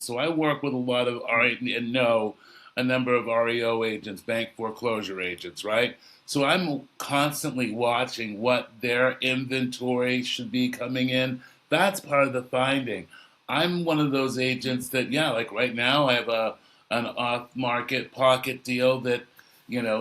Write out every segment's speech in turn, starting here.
So I work with a lot of and know a number of REO agents, bank foreclosure agents, right? So I'm constantly watching what their inventory should be coming in. That's part of the finding. I'm one of those agents that, yeah, like right now I have an off-market pocket deal that,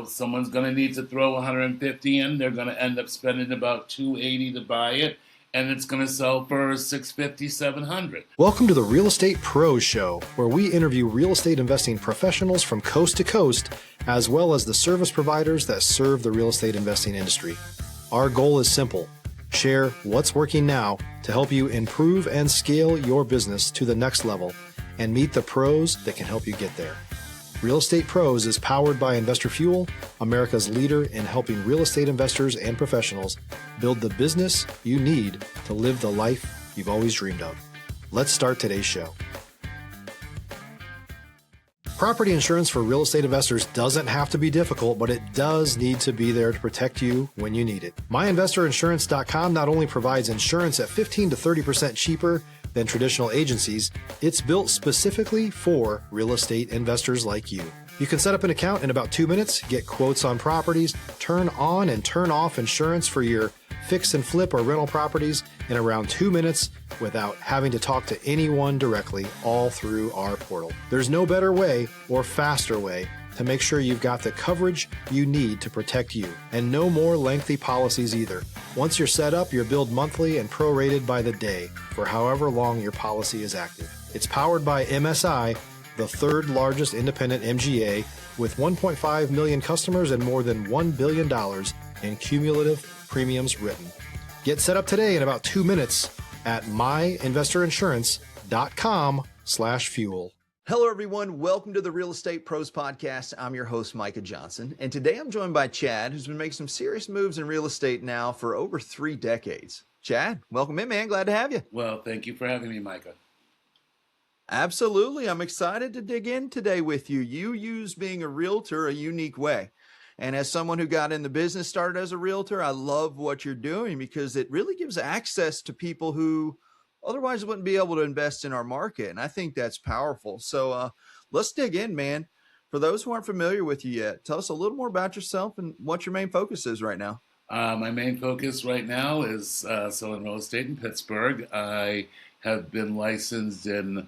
someone's going to need to throw 150 in. They're going to end up spending about 280 to buy it, and it's going to sell for 650, 700. Welcome to the Real Estate Pros Show, where we interview real estate investing professionals from coast to coast, as well as the service providers that serve the real estate investing industry. Our goal is simple: share what's working now to help you improve and scale your business to the next level and meet the pros that can help you get there. Real Estate Pros is powered by Investor Fuel, America's leader in helping real estate investors and professionals build the business you need to live the life you've always dreamed of. Let's start today's show. Property insurance for real estate investors doesn't have to be difficult, but it does need to be there to protect you when you need it. MyInvestorInsurance.com not only provides insurance at 15 to 30% cheaper than traditional agencies, it's built specifically for real estate investors like you. You can set up an account in about 2 minutes, get quotes on properties, turn on and turn off insurance for your fix and flip or rental properties in around 2 minutes without having to talk to anyone directly, all through our portal. There's no better way or faster way to make sure you've got the coverage you need to protect you, and no more lengthy policies either. Once you're set up, you're billed monthly and prorated by the day for however long your policy is active. It's powered by MSI, the third largest independent MGA, with 1.5 million customers and more than $1 billion in cumulative premiums written. Get set up today in about 2 minutes at myinvestorinsurance.com/fuel. Hello, everyone. Welcome to the Real Estate Pros Podcast. I'm your host, Micah Johnson. And today I'm joined by Chad, who's been making some serious moves in real estate now for over 3 decades. Chad, welcome in, man. Glad to have you. Well, thank you for having me, Micah. Absolutely. I'm excited to dig in today with you. You use being a realtor a unique way. And as someone who got in the business, started as a realtor, I love what you're doing because it really gives access to people who otherwise wouldn't be able to invest in our market. And I think that's powerful. So let's dig in, man. For those who aren't familiar with you yet, tell us a little more about yourself and what your main focus is right now. My main focus right now is selling real estate in Pittsburgh. I have been licensed in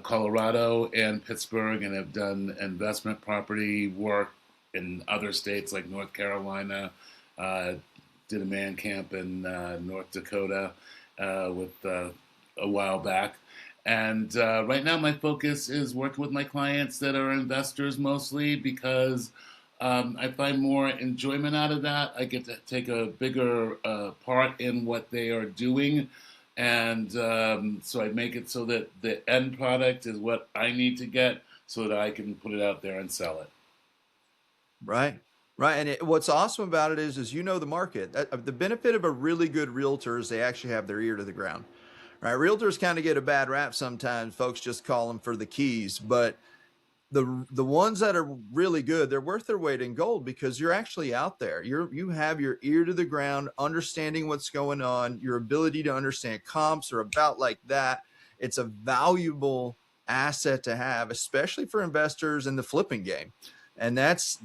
Colorado and Pittsburgh, and have done investment property work in other states like North Carolina. Did a man camp in North Dakota with a while back. And right now my focus is working with my clients that are investors mostly because I find more enjoyment out of that. I get to take a bigger part in what they are doing. And so I make it so that the end product is what I need to get so that I can put it out there and sell it. Right. Right. And what's awesome about it is you know the market. The benefit of a really good realtor is they actually have their ear to the ground. Right. Realtors kind of get a bad rap sometimes. Folks just call them for the keys. But the ones that are really good, they're worth their weight in gold because you're actually out there. You have your ear to the ground, understanding what's going on, your ability to understand comps or about like that. It's a valuable asset to have, especially for investors in the flipping game. And that's,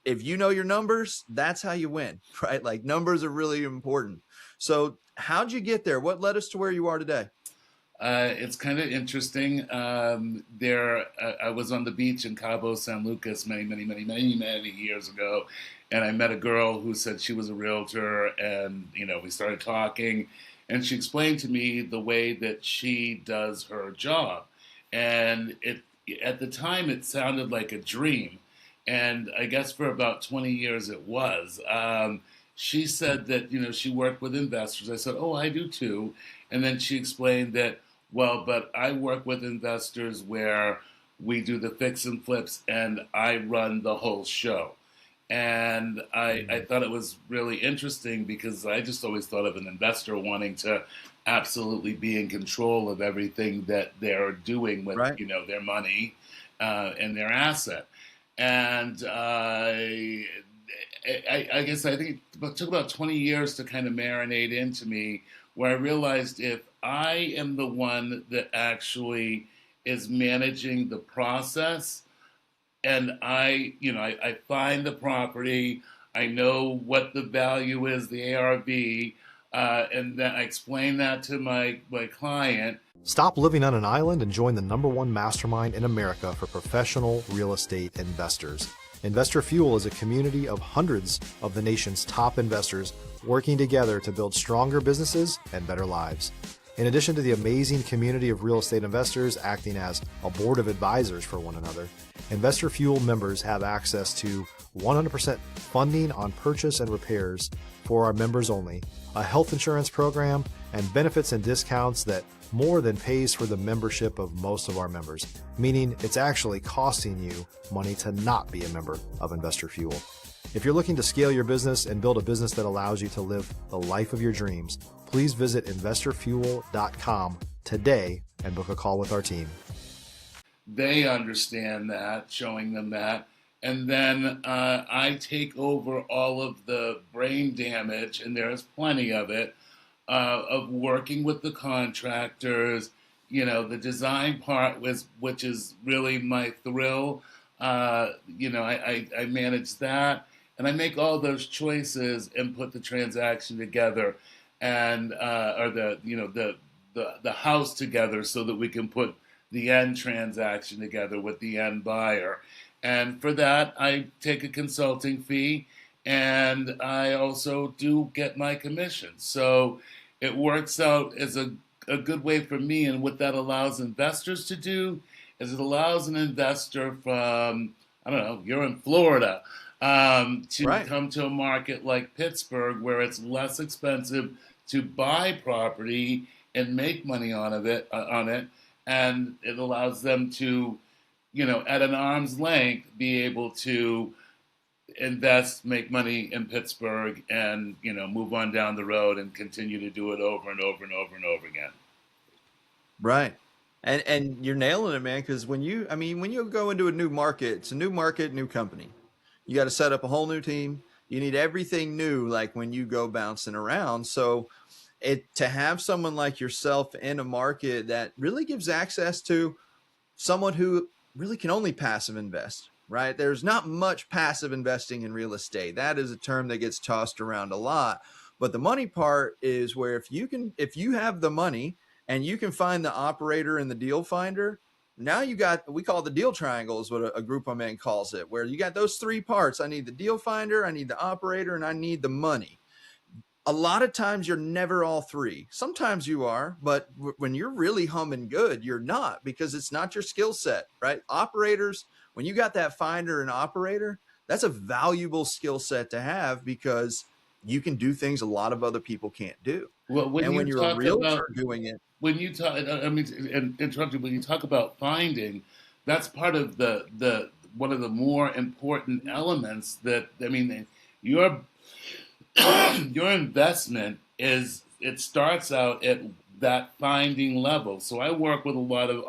if you know your numbers, that's how you win, right? Like numbers are really important. So how'd you get there? What led us to where you are today? It's kind of interesting. I was on the beach in Cabo San Lucas many years ago, and I met a girl who said she was a realtor, and we started talking, and she explained to me the way that she does her job, and at the time it sounded like a dream. And I guess for about 20 years it was. She said that, she worked with investors. I said, oh, I do too. And then she explained that, well, but I work with investors where we do the fix and flips and I run the whole show. And I thought it was really interesting because I just always thought of an investor wanting to absolutely be in control of everything that they're doing with, Right. Their money and their asset. And I guess I think it took about 20 years to kind of marinate into me, where I realized if I am the one that actually is managing the process. And I find the property, I know what the value is, the ARV, and then I explain that to my client. Stop living on an island and join the #1 mastermind in America for professional real estate investors. Investor Fuel is a community of hundreds of the nation's top investors working together to build stronger businesses and better lives. In addition to the amazing community of real estate investors acting as a board of advisors for one another, Investor Fuel members have access to 100% funding on purchase and repairs for our members only, a health insurance program, and benefits and discounts that more than pays for the membership of most of our members, meaning it's actually costing you money to not be a member of Investor Fuel. If you're looking to scale your business and build a business that allows you to live the life of your dreams, please visit investorfuel.com today and book a call with our team. They understand that, showing them that. And then I take over all of the brain damage, and there's plenty of it, of working with the contractors, the design part, which is really my thrill. I manage that, and I make all those choices and put the transaction together, and or the house together, so that we can put the end transaction together with the end buyer. And for that, I take a consulting fee, and I also do get my commission. So it works out as a good way for me. And what that allows investors to do is it allows an investor from, I don't know, you're in Florida, to come to a market like Pittsburgh, where it's less expensive to buy property and make money on it. And it allows them to, at an arm's length, be able to invest, make money in Pittsburgh, and, move on down the road and continue to do it over and over and over and over again. Right. And you're nailing it, man. Because when you go into a new market, it's a new market, new company. You got to set up a whole new team. You need everything new, like when you go bouncing around. So to have someone like yourself in a market that really gives access to someone who really can only passive invest, right? There's not much passive investing in real estate. That is a term that gets tossed around a lot. But the money part is where if you have the money and you can find the operator and the deal finder, now you got, we call it the deal triangle, is what a group of men calls it, where you got those three parts. I need the deal finder, I need the operator, and I need the money. A lot of times you're never all three. Sometimes you are, but when you're really humming good, you're not, because it's not your skill set, right? Operators, when you got that finder and operator, that's a valuable skill set to have, because you can do things a lot of other people can't do. Well, when you're a realtor doing it, when you talk, interrupt you, when you talk about finding, that's part of the one of the more important elements that, your investment it starts out at that finding level. So I work with a lot of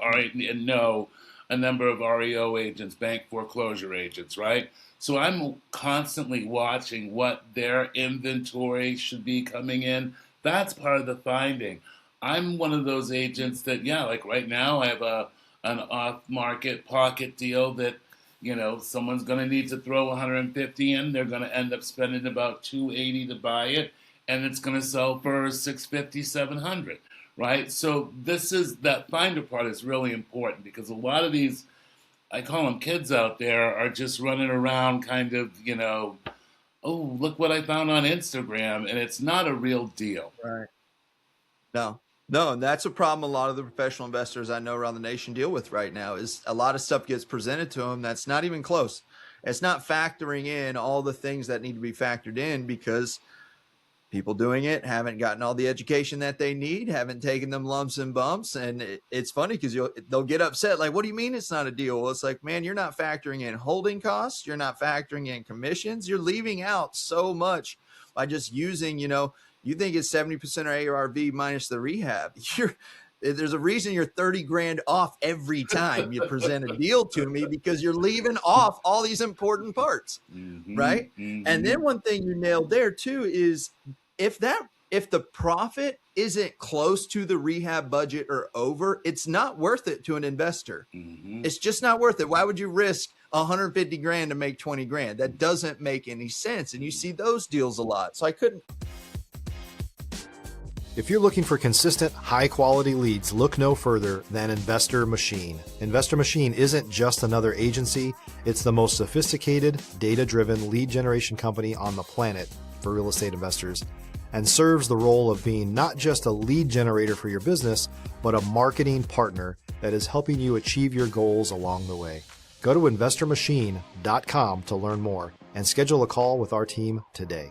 a number of REO agents, bank foreclosure agents, right? So I'm constantly watching what their inventory should be coming in. That's part of the finding. I'm one of those agents that, like right now I have an off-market pocket deal that, someone's going to need to throw 150 in. They're going to end up spending about 280 to buy it, and it's going to sell for 650, 700, right? So that finder part is really important, because a lot of these, I call them kids out there, are just running around kind of, oh, look what I found on Instagram, and it's not a real deal. Right. No, and that's a problem a lot of the professional investors I know around the nation deal with right now, is a lot of stuff gets presented to them that's not even close. It's not factoring in all the things that need to be factored in, because people doing it haven't gotten all the education that they need, haven't taken them lumps and bumps. And it's funny because they'll get upset. Like, what do you mean it's not a deal? Well, it's like, man, you're not factoring in holding costs. You're not factoring in commissions. You're leaving out so much by just using, you think it's 70% or ARV minus the rehab. There's a reason you're 30 grand off every time you present a deal to me, because you're leaving off all these important parts. Mm-hmm, right. Mm-hmm. And then one thing you nailed there too is, if that if the profit isn't close to the rehab budget or over, it's not worth it to an investor. Mm-hmm. It's just not worth it. Why would you risk 150 grand to make 20 grand? That doesn't make any sense. And you see those deals a lot. So I couldn't. If you're looking for consistent, high-quality leads, look no further than Investor Machine. Investor Machine isn't just another agency. It's the most sophisticated, data-driven lead generation company on the planet for real estate investors, and serves the role of being not just a lead generator for your business, but a marketing partner that is helping you achieve your goals along the way. Go to investormachine.com to learn more and schedule a call with our team today.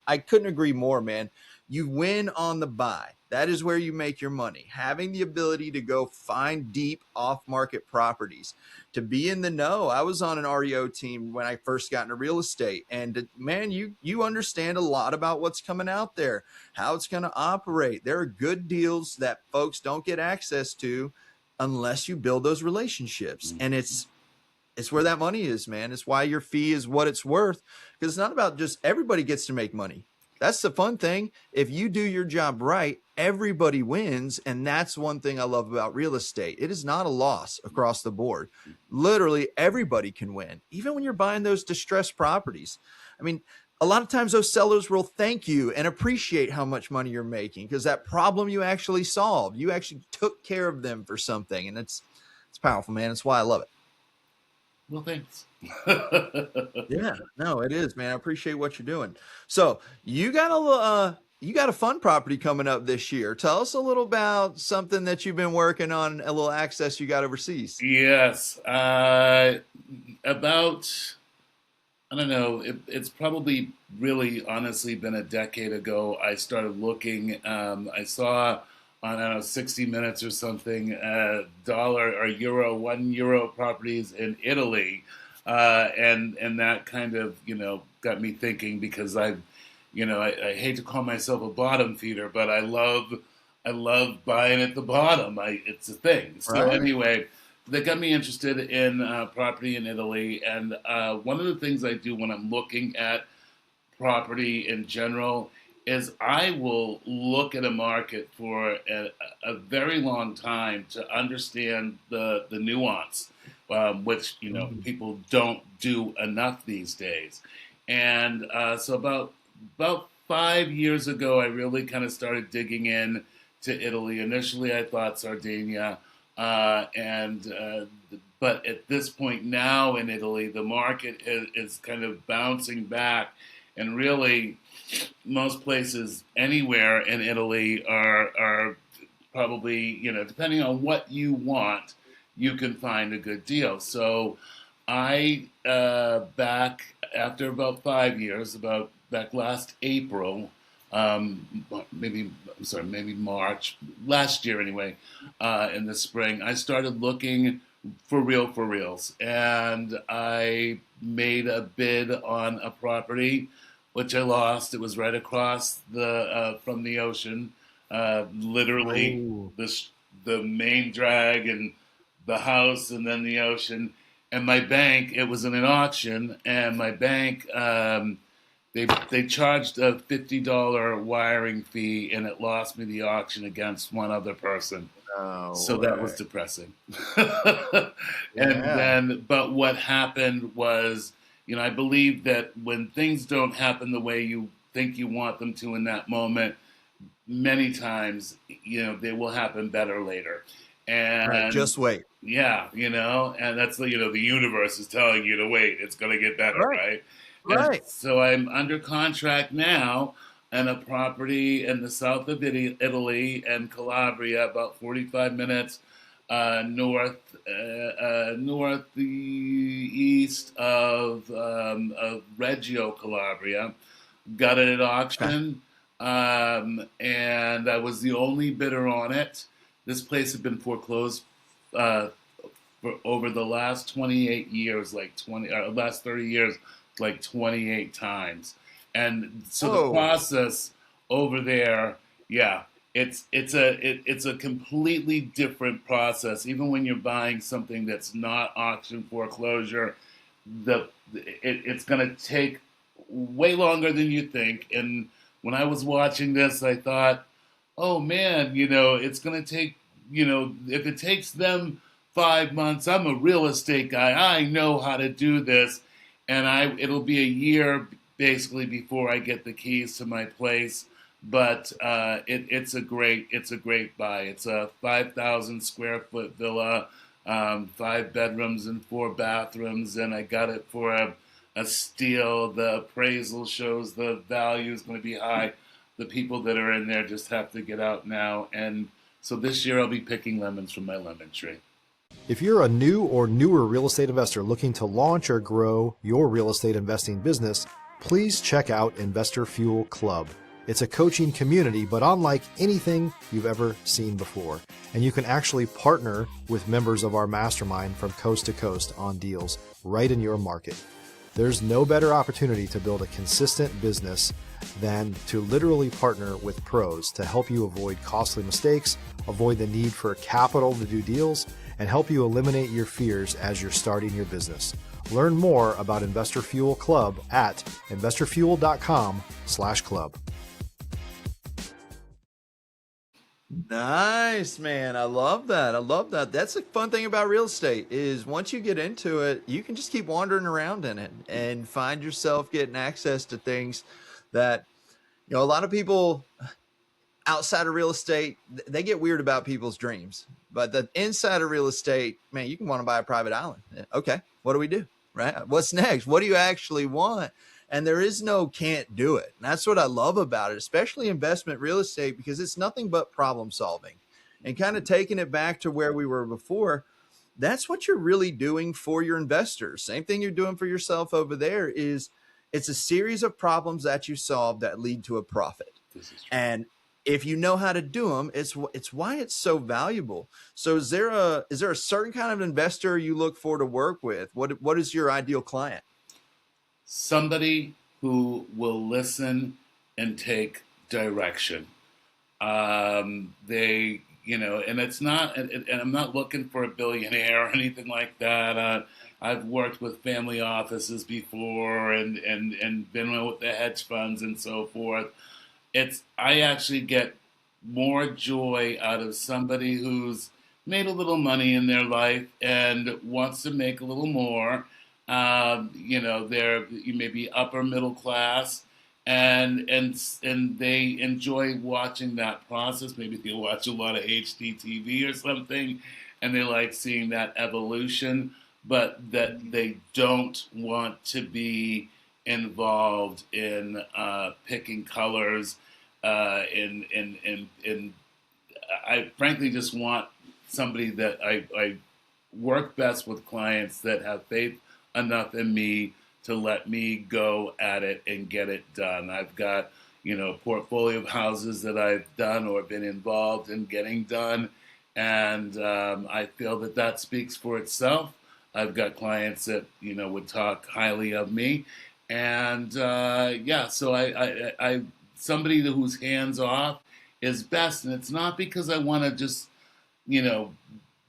I couldn't agree more, man. You win on the buy. That is where you make your money. Having the ability to go find deep off-market properties, to be in the know. I was on an REO team when I first got into real estate, and man, you understand a lot about what's coming out there, how it's going to operate. There are good deals that folks don't get access to unless you build those relationships, and it's where that money is, man. It's why your fee is what it's worth, because it's not about just everybody gets to make money. That's the fun thing. If you do your job right, everybody wins. And that's one thing I love about real estate. It is not a loss across the board. Literally everybody can win, even when you're buying those distressed properties. I mean, a lot of times those sellers will thank you and appreciate how much money you're making, because that problem you actually solved, you actually took care of them for something. And it's powerful, man. That's why I love it. Well, thanks. Yeah, no, it is, man. I appreciate what you're doing. So you got a fun property coming up this year. Tell us a little about something that you've been working on, a little access you got overseas. Yes. About, I don't know, it's probably really honestly been a decade ago. I started looking, I saw on, I don't know, 60 Minutes or something, dollar or euro, €1 properties in Italy. And that kind of, got me thinking, because I hate to call myself a bottom feeder, but I love buying at the bottom. It's a thing. So Right. anyway, that got me interested in property in Italy. And one of the things I do when I'm looking at property in general is I will look at a market for a very long time to understand the nuance, which people don't do enough these days. And so about 5 years ago, I really kind of started digging in to Italy. Initially, I thought Sardinia, but at this point now in Italy, the market is kind of bouncing back, and really, most places anywhere in Italy are probably, depending on what you want, you can find a good deal. So I, back after about 5 years, back last April, maybe March, last year anyway, in the spring, I started looking for reals. And I made a bid on a property, which I lost. It was right across from the ocean, literally. Ooh. The main drag and the house, and then the ocean. And my bank, it was in an auction, and my bank, they charged a $50 wiring fee, and it lost me the auction against one other person. So that was depressing. But what happened was, I believe that when things don't happen the way you think you want them to in that moment, many times, they will happen better later. And Right, just wait. yeah, and that's the universe is telling you to wait. It's going to get better, right? Right. So I'm under contract now on a property in the south of Italy and Calabria, about 45 minutes northeast of Reggio Calabria. Got it at auction, and I was the only bidder on it. This place had been foreclosed for over the last 28 years, last 30 years, like 28 times. And so the process over there, yeah, it's a completely different process. Even when you're buying something that's not auction foreclosure, it's going to take way longer than you think. And when I was watching this, I thought, oh man, it's going to take, if it takes them 5 months, I'm a real estate guy. I know how to do this. And it'll be a year basically before I get the keys to my place. But it's a great buy. It's a 5,000 square foot villa, 5 bedrooms and 4 bathrooms, and I got it for a steal. The appraisal shows the value is going to be high. The people that are in there just have to get out now. And so this year I'll be picking lemons from my lemon tree. If you're a new or newer real estate investor looking to launch or grow your real estate investing business, please check out Investor Fuel Club. It's a coaching community, but unlike anything you've ever seen before. And you can actually partner with members of our mastermind from coast to coast on deals right in your market. There's no better opportunity to build a consistent business than to literally partner with pros to help you avoid costly mistakes, avoid the need for capital to do deals, and help you eliminate your fears as you're starting your business. Learn more about Investor Fuel Club at investorfuel.com/club. Nice, man. I love that. I love that. That's the fun thing about real estate is once you get into it, you can just keep wandering around in it and find yourself getting access to things that, a lot of people outside of real estate, they get weird about people's dreams. But the inside of real estate, man, you can want to buy a private island. Okay, what do we do? Right? What's next? What do you actually want? And there is no can't do it. And that's what I love about it, especially investment real estate, because it's nothing but problem solving. And kind of taking it back to where we were before, that's what you're really doing for your investors. Same thing you're doing for yourself over there is it's a series of problems that you solve that lead to a profit. And if you know how to do them, it's why it's so valuable. So is there a certain kind of investor you look for to work with? What is your ideal client? Somebody who will listen and take direction. And it's not, and I'm not looking for a billionaire or anything like that. I've worked with family offices before and been with the hedge funds and so forth. I actually get more joy out of somebody who's made a little money in their life and wants to make a little more. You may be upper middle class, and they enjoy watching that process. Maybe they'll watch a lot of HDTV or something, and they like seeing that evolution, but that they don't want to be involved in picking colors. I frankly just want somebody that I work best with clients that have faith enough in me to let me go at it and get it done. I've got, a portfolio of houses that I've done or been involved in getting done. And I feel that speaks for itself. I've got clients that, would talk highly of me. And so I somebody who's hands off is best. And it's not because I want to just,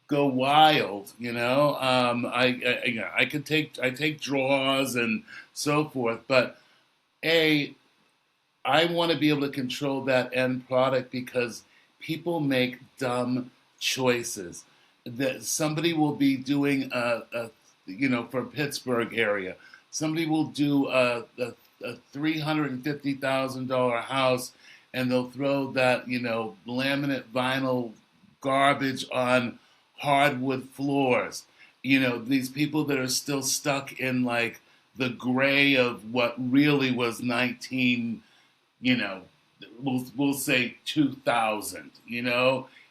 go wild, I take draws and so forth, but I want to be able to control that end product because people make dumb choices. That somebody will be doing for Pittsburgh area, somebody will do a $350,000 house, and they'll throw that laminate vinyl garbage on hardwood floors. These people that are still stuck in like the gray of what really was we'll say 2000,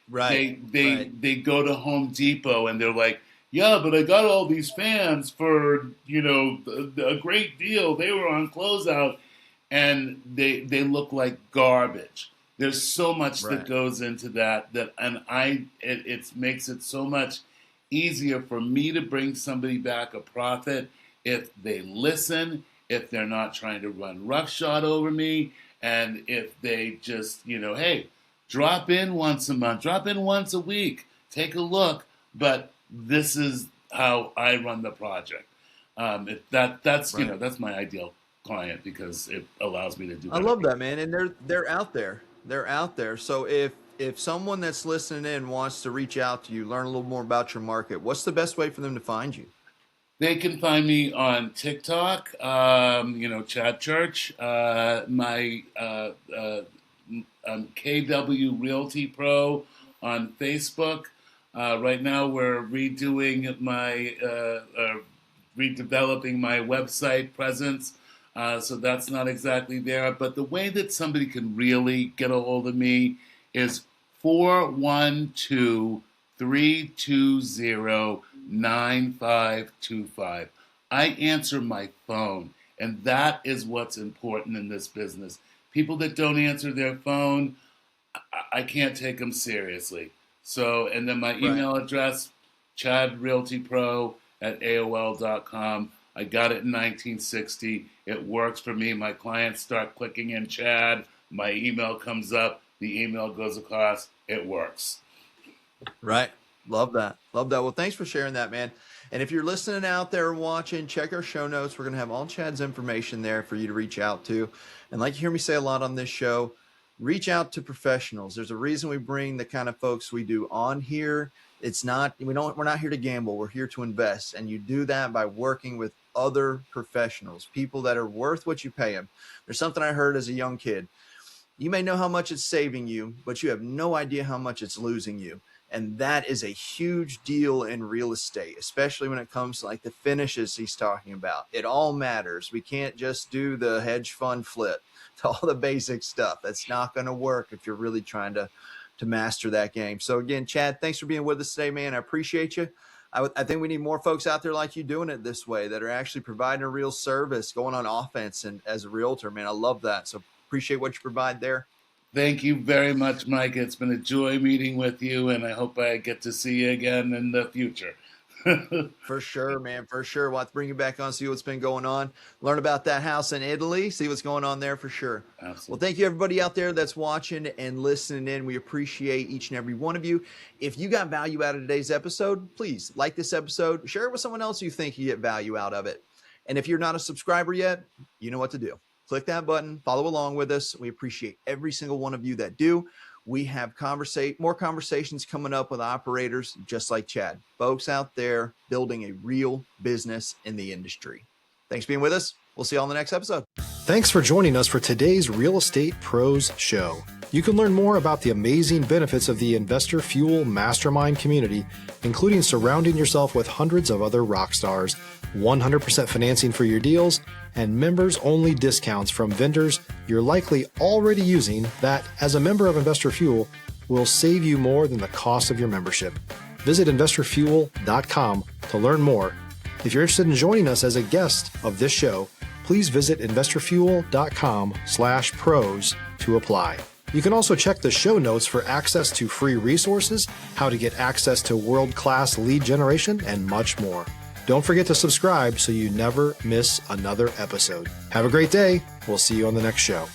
Right. They go to Home Depot and they're like, yeah, but I got all these fans for, a great deal. They were on closeout, and they look like garbage. There's so much that goes into that it makes it so much easier for me to bring somebody back a profit if they listen, if they're not trying to run roughshod over me, and if they just, hey, drop in once a month, drop in once a week, take a look, but this is how I run the project. That's Right. that's my ideal client because it allows me to do I better. love that, man. And they're out there. They're out there. So if someone that's listening in wants to reach out to you, learn a little more about your market, what's the best way for them to find you? They can find me on TikTok, Chad Church, my KW Realty Pro on Facebook. Right now, we're redeveloping my website presence, so that's not exactly there. But the way that somebody can really get a hold of me is 412-320-9525. I answer my phone, and that is what's important in this business. People that don't answer their phone, I can't take them seriously. So, and then my Right. email address, chadrealtypro@aol.com. I got it in 1960. It works for me. My clients start clicking in Chad. My email comes up. The email goes across. It works. Right. Love that. Love that. Well, thanks for sharing that, man. And if you're listening out there and watching, check our show notes. We're going to have all Chad's information there for you to reach out to. And like you hear me say a lot on this show, reach out to professionals. There's a reason we bring the kind of folks we do on here. We're not here to gamble. We're here to invest. And you do that by working with other professionals, people that are worth what you pay them. There's something I heard as a young kid. You may know how much it's saving you, but you have no idea how much it's losing you. And that is a huge deal in real estate, especially when it comes to like the finishes he's talking about. It all matters. We can't just do the hedge fund flip to all the basic stuff. That's not going to work if you're really trying to master that game. So again, Chad, thanks for being with us today, man. I appreciate you. I think we need more folks out there like you doing it this way that are actually providing a real service, going on offense and as a realtor, man. I love that. So appreciate what you provide there. Thank you very much, Mike. It's been a joy meeting with you, and I hope I get to see you again in the future. For sure, man. For sure. We'll have to bring you back on, see what's been going on, learn about that house in Italy, see what's going on there for sure. Absolutely. Well, thank you, everybody out there that's watching and listening in. We appreciate each and every one of you. If you got value out of today's episode, please like this episode, share it with someone else you think you get value out of it. And if you're not a subscriber yet, you know what to do. Click that button, follow along with us. We appreciate every single one of you that do. We have more conversations coming up with operators just like Chad, folks out there building a real business in the industry. Thanks for being with us. We'll see you on the next episode. Thanks for joining us for today's Real Estate Pros Show. You can learn more about the amazing benefits of the Investor Fuel Mastermind community, including surrounding yourself with hundreds of other rock stars, 100% financing for your deals, and members-only discounts from vendors you're likely already using that, as a member of Investor Fuel, will save you more than the cost of your membership. Visit investorfuel.com to learn more. If you're interested in joining us as a guest of this show, please visit investorfuel.com/pros to apply. You can also check the show notes for access to free resources, how to get access to world-class lead generation, and much more. Don't forget to subscribe so you never miss another episode. Have a great day. We'll see you on the next show.